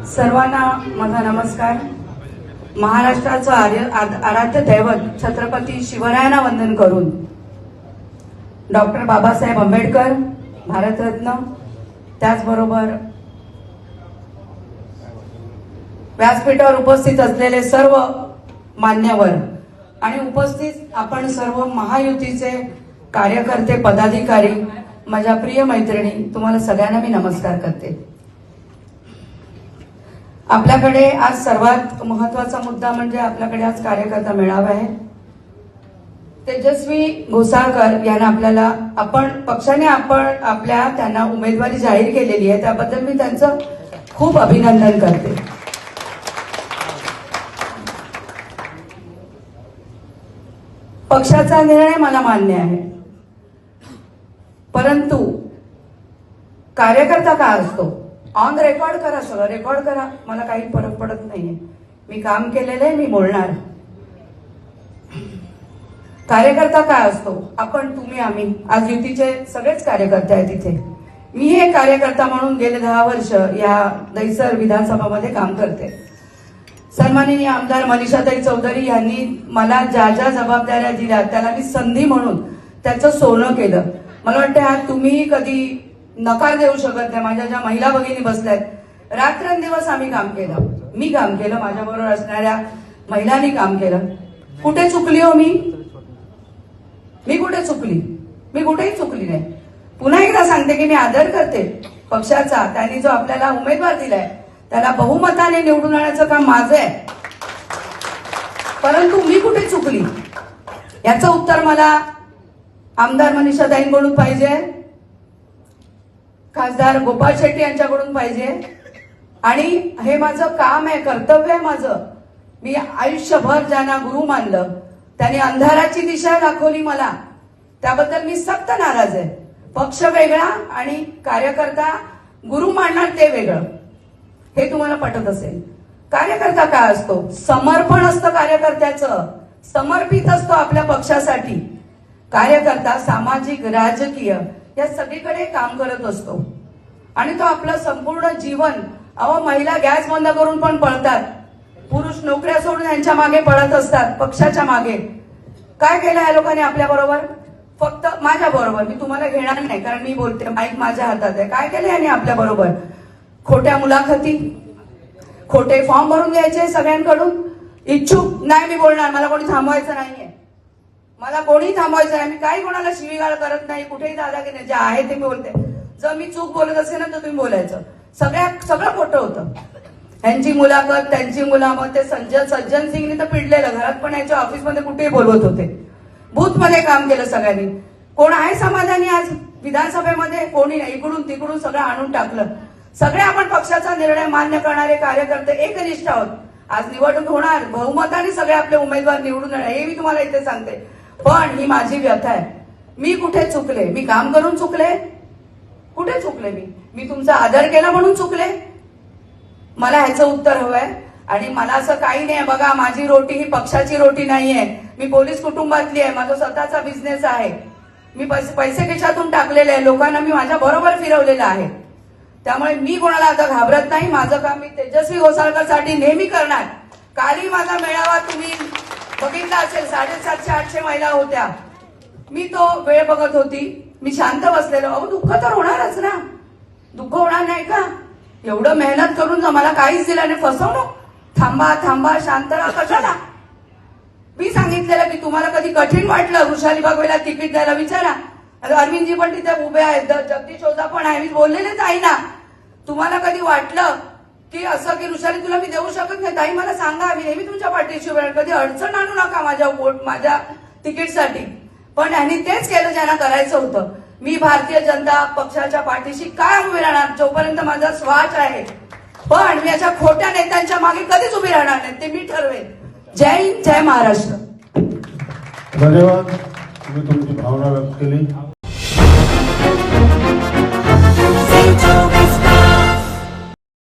सर्वांना माझा नमस्कार। महाराष्ट्राचं आराध्य दैवत छत्रपती शिवरायांना वंदन करून डॉक्टर बाबासाहेब आंबेडकर भारतरत्न, त्याचबरोबर व्यासपीठावर उपस्थित असलेले सर्व मान्यवर आणि उपस्थित आपण सर्व महायुतीचे कार्यकर्ते, पदाधिकारी, माझ्या प्रिय मैत्रिणी, तुम्हाला सगळ्यांना मी नमस्कार करते। आपल्याकडे आज सर्वात महत्त्वाचा मुद्दा म्हणजे आपल्याकडे आज कार्यकर्ता मेळावा आहे। तेजस्वी घोसाळकर यांना पक्षाने त्यांना उमेदवारी जाहीर केलेली आहे, त्याबद्दल मी त्यांचं खूप अभिनंदन करते। पक्षाचा निर्णय मला मान्य आहे, परंतु कार्यकर्ता काय असतो? ऑन रेकॉर्ड करा, सगळं रेकॉर्ड करा, मला काही फरक पडत नाहीये। मी काम केलेलं आहे, मी बोलणार। कार्यकर्ता काय असतो? आपण, तुम्ही, आम्ही आज युतीचे सगळेच कार्यकर्ते आहेत इथे। मी एक कार्यकर्ता म्हणून गेले 10 वर्ष या दहिसर विधानसभामध्ये काम करते। सन्माननीय आमदार मनीषाताई चौधरी यांनी मला ज्या ज्या जबाबदाऱ्या दिल्या त्याला मी संधी म्हणून त्याचं सोनं केलं। मला वाटतं तुम्ही कधी नकार देऊ शकत नाही। माझ्या ज्या महिला भगिनी बसल्यात, रात्रंदिवस आम्ही काम केलं, मी काम केलं, माझ्याबरोबर असणाऱ्या महिलांनी काम केलं। कुठे चुकली हो मी कुठे चुकली? मी कुठेही चुकली नाही। पुन्हा एकदा सांगते की मी आदर करते पक्षाचा। त्यांनी जो आपल्याला उमेदवार दिलाय त्याला बहुमताने निवडून आणण्याचं काम माझं आहे, परंतु मी कुठे चुकली याचं उत्तर मला आमदार मनीषाताईंकडून पाहिजे, खासदार गोपाळ शेट्टी यांच्याकडून पाहिजे। आणि हे माझं काम आहे, कर्तव्य आहे माझं। मी आयुष्यभर ज्यांना गुरु मानलं, त्यांनी अंधाराची दिशा दाखवली मला, त्याबद्दल मी सक्त नाराज आहे। पक्ष वेगळा आणि कार्यकर्ता गुरु मानणार ते वेगळं, हे तुम्हाला पटत असेल। कार्यकर्ता काय असतो? समर्पण असतं कार्यकर्त्याचं, समर्पित असतो आपल्या पक्षासाठी। कार्यकर्ता सामाजिक, राजकीय या सगळीकडे काम करत असतो आणि तो आपलं संपूर्ण जीवन, महिला गॅस बंद करून पण पळतात, पुरुष नोकऱ्या सोडून यांच्या मागे पळत असतात, पक्षाच्या मागे। काय केलं या लोकांनी आपल्या बरोबर? फक्त माझ्या बरोबर, मी तुम्हाला घेणार नाही कारण मी बोलते, माईक माझ्या हातात आहे। काय केलं यांनी आपल्या बरोबर? खोट्या मुलाखती, खोटे फॉर्म भरून द्यायचे सगळ्यांकडून। इच्छुक नाही मी बोलणार, मला कोणी थांबवायचं नाहीये, मला कोणी थांबवायचं नाही। मी काही कोणाला शिवीगाळ करत नाही, कुठेही दादागिरी, जे आहे ते मी बोलते। जर मी चूक बोलत असेल ना तर तुम्ही बोलायचं। सगळं खोटं होतं। यांची मुलाखत, त्यांची मुलाखत, ते सज्जन सिंगनी तर पिडलेलं, घरात पण याच्या ऑफिसमध्ये कुठेही बोलवत होते, बूथमध्ये काम केलं सगळ्यांनी। कोण आहे समाधानी आज विधानसभेमध्ये? कोणी नाही। इकडून तिकडून सगळं आणून टाकलं। सगळे आपण पक्षाचा निर्णय मान्य करणारे कार्यकर्ते एकनिष्ठ आहोत। आज निवडणूक होणार, बहुमताने सगळे आपले उमेदवार निवडून येणार, हे मी तुम्हाला इथे सांगते। पण ही माझी व्यथा आहे, मी कुठे चुकले? मी काम करून चुकले? कुठे चुकले? मी तुमचा आदर केला म्हणून चुकले? मला ह्याचं उत्तर हवंय। आणि मला असं काही नाही, बघा माझी रोटी ही पक्षाची रोटी नाहीये। मी पोलीस कुटुंबातली आहे, माझा स्वतःचा बिझनेस आहे, मी पैसे खिशातून टाकलेले आहे, लोकांना मी माझ्या बरोबर फिरवलेलं आहे। त्यामुळे मी कोणाला आता घाबरत नाही। माझं काम मी तेजस्वी घोसाळकरसाठी नेहमी करणार। कालही माझा मेळावा तुम्ही बघितला असेल, 750-800 महिला होत्या। मी तो वेळ बघत होती, मी शांत बसलेलो। दुःख तर होणारच ना, दुःख होणार नाही का? एवढं मेहनत करून मला काहीच दिलं नाही, फसवणूक। थांबा, शांत राहा, कशाला? मी सांगितलेलं की तुम्हाला कधी कठीण वाटलं वृषाली बागवेला तिकीट द्यायला विचारा। अरविंदजी पण तिथे उभे आहेत, जगदीश ओझा पण आहे, मी बोललेलेच आहे ना। तुम्हाला कधी वाटलं की असं की वृषाली तुला मी देऊ शकत नाही, ताई मला सांगा, मी नेहमी तुमच्या पाठीशी उभे आहे, कधी अडचण आणू नका माझ्या तिकीटसाठी। पण यांनी तेच केलं ज्यांना करायचं होतं। मी भारतीय जनता पक्षाच्या पाठीशी कायम उभी राहणार जोपर्यंत माझा श्वास आहे, पण मी अशा खोट्या नेत्यांच्या मागे कधीच उभी राहणार नाही, ते मी ठरवेन। जय हिंद, जय महाराष्ट्र। धन्यवाद, तुम्ही तुमची भावना व्यक्त केली।